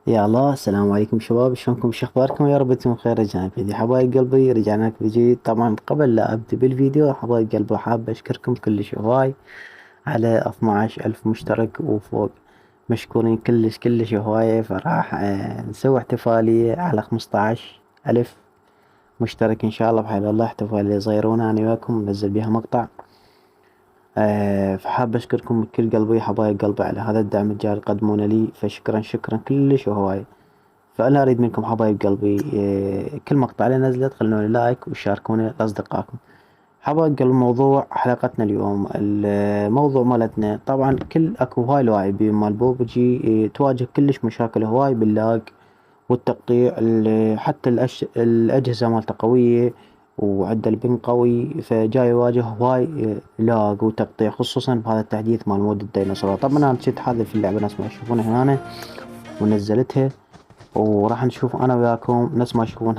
يا الله، السلام عليكم شباب، شلونكم؟ شو اخباركم؟ يا رب تكونوا بخير. رجعنا فيديو حبايب قلبي، رجعنا لك بجديد. طبعا قبل لا ابدي بالفيديو حبايب قلبي حاب اشكركم كلش هواي على 12 الف مشترك وفوق. مشكورين كلش كلش هواية. فراح نسوي احتفالية على 15 الف مشترك ان شاء الله بحول الله. احتفالية صغيرونة انا وياكم ننزل بيها مقطع. فحاب اشكركم من كل قلبي حبايب قلبي على هذا الدعم الجاري تقدمونه لي، فشكرا شكرا كلش هواي. فأنا أريد منكم حبايب قلبي كل مقطع اللي نزلت خلوني لايك وشاركونه لأصدقائكم. حبايب قلبي، موضوع حلقتنا اليوم، الموضوع مالتنا طبعا أكو هواي لاعبين مال بوبجي تواجه كلش مشاكل هواي باللاج والتقطيع. حتى الأجهزة مالته قوية وعنده البن قوي، فجاي يواجه هواي لاج وتقطيع، خصوصا بهذا التحديث مال مود الديناصورات. طبعا أنا جيت حاذف في اللعبة نفس ما تشوفون هنا ونزلتها، وراح نشوف انا وياكم نفس ما تشوفون.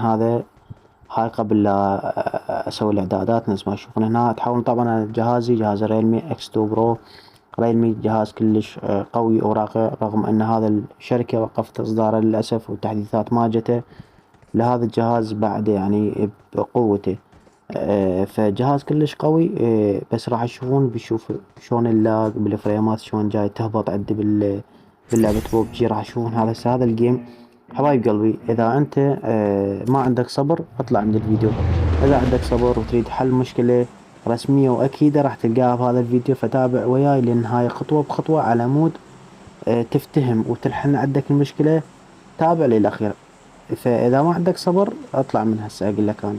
هاي قبل لا اسوي الاعدادات نفس ما تشوفون هنا. تحاولون طبعا أنا جهازي جهاز ريلمي اكس 2 برو. ريلمي جهاز كلش قوي وراقي، رغم ان هذا الشركة وقفت اصداره للاسف والتحديثات ما جته لهذا الجهاز بعد يعني بقوته. فجهاز كلش قوي. بس راح تشوفون بيشوف شلون اللاج بالفريمات شلون جاي تهبط عندي باللعبة بوبجي. راح تشوفون هذا الجيم. حبايب قلبي، اذا انت ما عندك صبر اطلع من الفيديو. اذا عندك صبر وتريد حل مشكلة رسمية واكيدة راح تلقاها بهذا الفيديو، فتابع وياي للنهاية خطوة بخطوة على مود تفتهم وتلحن عندك المشكلة. تابع للاخير. فاذا ما عندك صبر اطلع من هسه اقول لك انا.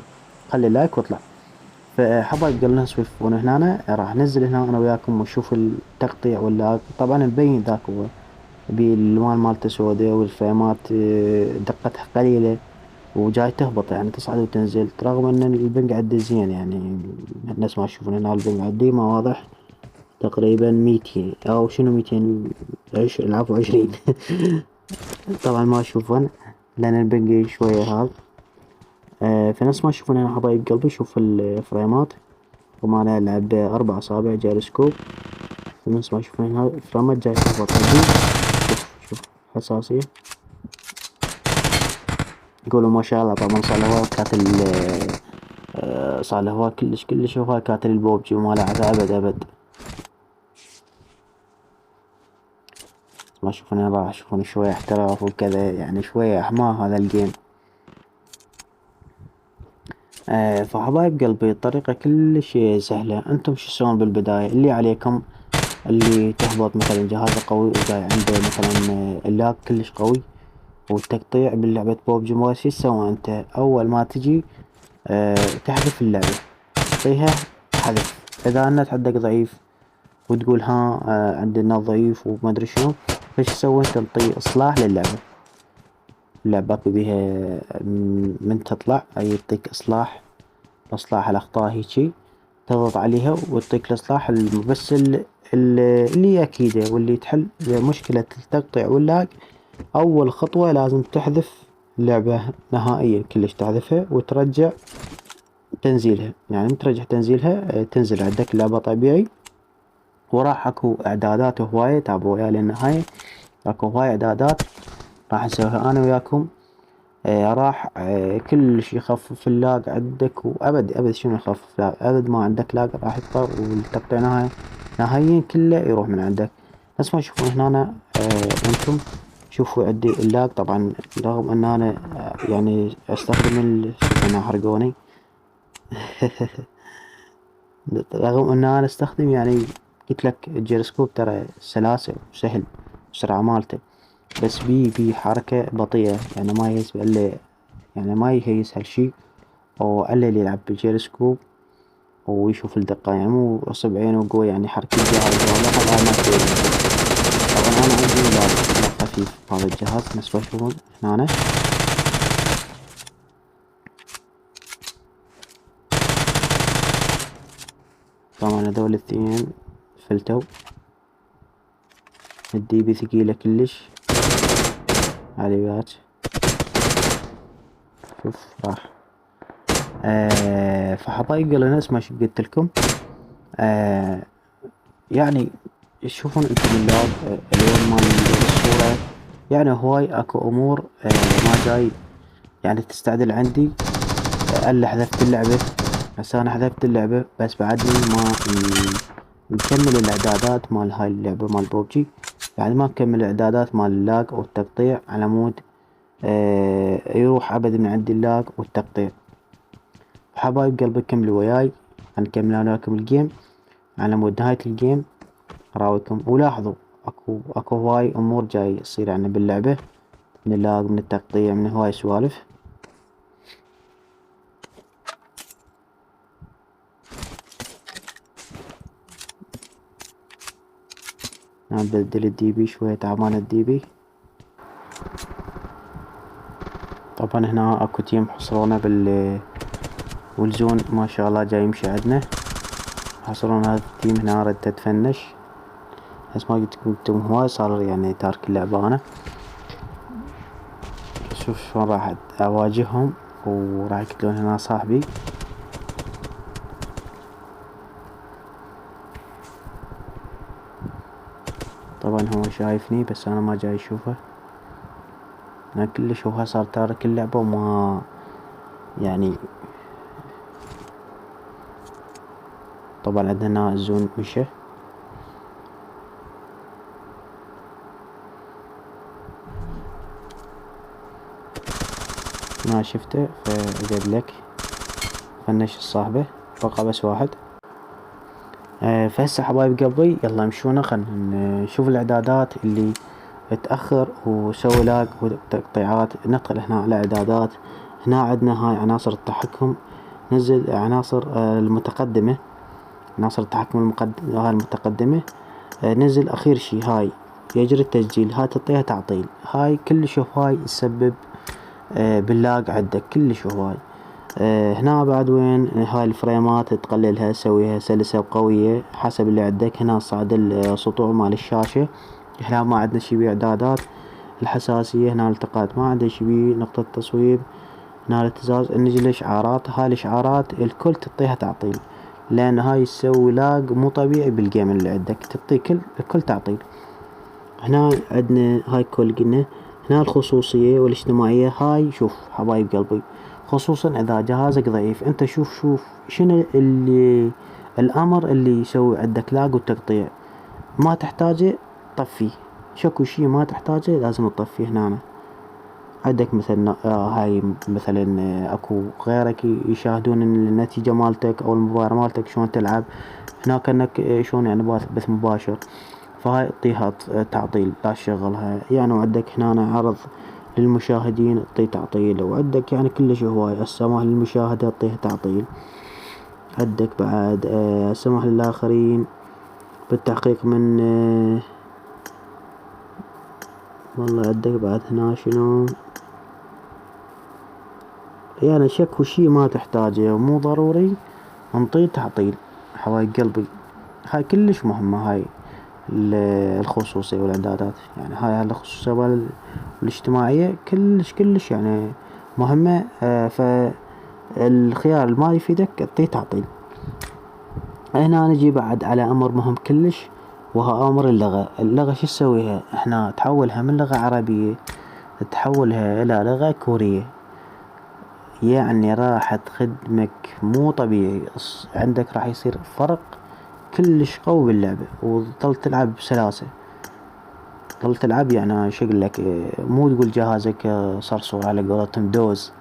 خلي لايك واطلع. فحبايب قلنا سويفون هنا راح ننزل هنا انا وياكم ونشوف التقطيع ولا طبعا مبين ذاك هو بالالوان مالته سوداء والفريمات دقتها قليلة وجاي تهبط يعني تصعد وتنزل، رغم ان البنج عندي زين يعني. الناس ما تشوفون هنا البنج عندي ما واضح تقريبا 200 او شنو 200 العفو 20. طبعا ما تشوفون لان البنج شوية هذا. فنفس ما تشوفون هنا حبايب قلبي، شوف الفريمات وما ألعب بأربع أصابع جيروسكوب. نفس ما تشوفون هنا الفريمات جاي تهبط عندي. شوف حساسية. يقولوا ما شاء الله. طبعا صار له هواي كاتل صار له هواي كلش كلش هواي كاتل البوبجي وما لعبه أبد أبد. ما تشوفون هنا راح تشوفون شوية احتراف وكذا، يعني شوية أحماه هذا الجيم. فحبايب قلبي الطريقة كلش سهلة. انتم شو تسوون بالبداية؟ اللي عليكم اللي تهبط مثلا جهازه قوي وجاي عنده مثلا اللاج كلش قوي والتقطيع باللعبة بوبجي موبايل، شو تسوي انت؟ اول ما تجي تحذف اللعبة، تعطيها حذف. اذا النت عندك ضعيف وتقول ها عندي النت ضعيف وما ادري شنو، فش تسوي انت؟ تنطي اصلاح للعبة. اللعبة اكو بيها من تطلع اي يعطيك اصلاح الاخطاء هيجي، تضغط عليها وتعطيك الاصلاح بس اللي اكيده واللي تحل مشكلة التقطيع واللاج. اول خطوة لازم تحذف اللعبة نهائيا كلش، تحذفها وترجع تنزيلها. يعني من ترجع تنزيلها تنزل عندك اللعبة طبيعي. وراح اكو اعدادات هواية، تابعوا وياي للنهاية. اكو هواي اعدادات راح نسويها انا وياكم. راح كلش يخفف اللاج عندك، وابد ابد شنو يخفف لاج؟ ابد ما عندك لاج راح يضطر والتقطيع نهائيا كله يروح من عندك. بس ما تشوفون هنا انتم شوفوا عندي اللاج. طبعا رغم ان انا يعني استخدم شوف هنا حرقوني. رغم ان انا استخدم يعني قلت لك الجيروسكوب ترى سلاسة وسهل بسرعة مالته، بس بي حركة بطيئة يعني ما يهز الا يعني ما يهيس هالشي، او الا اللي يلعب بالجيروسكوب ويشوف الدقة. يعني مو اصب عينه وقوي يعني حركة جهاز لاحظ هاي ما تسوي. طبعا انا عندي لا خفيف هذا الجهاز نفس ما تشوفون هنا. طبعا هذول الاثنين فلتو. الدي بي ثقيلة كلش عاليات. شوف راح فحبايب قالوا نفس ما قلت لكم. يعني تشوفون انتم اللعب الوان مال الصورة يعني هواي اكو امور ما جاي يعني تستعدل عندي الا حذفت اللعبة. هسه انا حذفت اللعبة بس بعدني ما نكمل الاعدادات مال هاي اللعبة مال بوبجي، يعني ما نكمل الاعدادات مال اللاج او التقطيع على مود يروح ابد من عندي اللاج والتقطيع. حبايب قلبي كملوا وياي، هنكمل انا وياكم الجيم على مود نهاية الجيم اراويكم. ولاحظوا اكو هواي امور جاي تصير يعني باللعبة، من اللاج من التقطيع من هواي سوالف. نبدل الدي بي شوية، تعبان الدي بي. طبعا هنا اكو تيم حصرونا والزون ما شاء الله جاي يمشي عدنا. حصرونا هذا التيم هنا ردت تفنش، بس ما قلت لكم هواي صار يعني تارك اللعبة انا. شوف شلون راح اواجههم وراح يقتلون هنا صاحبي. طبعا هو شايفني بس انا ما جاي اشوفه، انا كلش هو صار تارك اللعبة وما يعني. طبعا عندنا هنا الزون مشى، ما شفته فقد لك فنش الصاحبة، بقى بس واحد. فهسه حبايب قلبي يلا مشونا خلنا نشوف الاعدادات اللي تأخر وسوي لاج وتقطيعات. ندخل هنا على اعدادات، هنا عندنا هاي عناصر التحكم، نزل عناصر المتقدمة، عناصر التحكم هاي المتقدمة. نزل اخير شي هاي يجري التسجيل، هاي تعطيها تعطيل، هاي كلش هواي يسبب باللاج عندك كلش هواي. هنا بعد وين هاي الفريمات تقللها تسويها سلسة وقوية حسب اللي عندك. هنا صعد السطوع مال الشاشة، هنا ما عندنا شي باعدادات. الحساسية هنا التقاط ما عندنا شي بيه، نقطة تصويب هنا الاهتزاز. نجي الاشعارات، هاي الاشعارات الكل تعطيها تعطيل، لان هاي تسوي لاج مو طبيعي بالجيم اللي عندك، تعطي الكل تعطيل. هنا عندنا هاي كل قلنا. هنا الخصوصية والاجتماعية، هاي شوف حبايب قلبي خصوصا اذا جهازك ضعيف، انت شوف شنو اللي الامر اللي يسوي عندك لاج وتقطيع، ما تحتاجه طفيه، شكو شي ما تحتاجه لازم تطفيه. هنا عندك مثلا هاي مثلا اكو غيرك يشاهدون النتيجة مالتك او المباراة مالتك شلون تلعب، هنا كأنك شلون يعني بث مباشر، فهاي اعطيها تعطيل لا تشغلها. يعني وعندك هنا عرض للمشاهدين تعطيه تعطيل، وعندك يعني كلش هواي السماح للمشاهدة تعطيها تعطيل. عندك بعد السماح للآخرين بالتحقيق من والله عندك بعد هنا شنو يعني شكو شي ما تحتاجه ومو ضروري نطيه تعطيل. حبايب قلبي هاي كلش مهمة، هاي الخصوصية والاعدادات، يعني هاي الخصوصية والاجتماعية كلش يعني مهمة. فالخيار اللي ما يفيدك اعطيه تعطيل. هنا نجي بعد على امر مهم كلش، وهو امر اللغة. اللغة شو تسويها احنا تحولها من لغة عربية تحولها الى لغة كورية، يعني راح تخدمك مو طبيعي. عندك راح يصير فرق كلش قوي باللعبة، وتظل تلعب بسلاسة، تظل تلعب يعني شو اقولك مو تقول جهازك صرصور على قولتهم دوز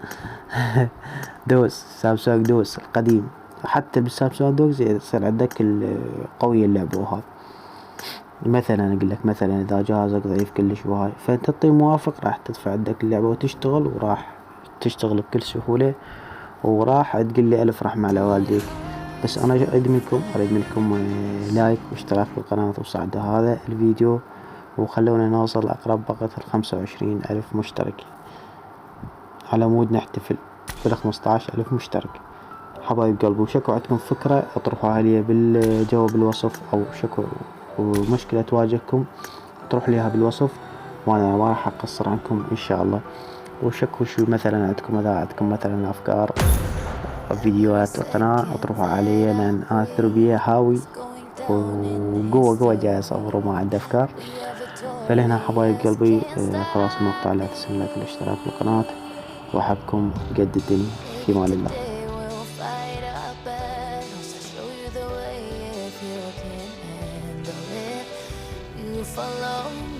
دوز سامسونج دوز القديم، حتى بالسامسونج دوز يصير عندك قوية اللعبة. وهذا مثلا اقولك مثلا اذا جهازك ضعيف كلش وهاي، فانت تطي موافق راح تدفع عندك اللعبة وتشتغل، وراح تشتغل بكل سهولة، وراح تقلي الف رحمة على والديك. بس انا اريد منكم لايك واشتراك بالقناة وصعدوا هذا الفيديو، وخلونا نوصل اقرب وقت 25 الف مشترك على مود نحتفل بال15 الف مشترك. حبايب قلبي وشكو عندكم فكرة اطرحوها لي بالجواب بالوصف، او شكو ومشكلة تواجهكم تروح ليها بالوصف، وانا ما راح اقصر عنكم ان شاء الله. وشكو شو مثلا عندكم، اذا عندكم مثلا افكار فيديوهات القناة اطرحوها علي، لان انا التربية هاوي وقوة جاي اصور وما عندي افكار. فلهنا حبايب قلبي خلاص المقطع، لا تنسون لايك والاشتراك بالقناة، وأحبكم قد الدنيا. في أمان الله. Follow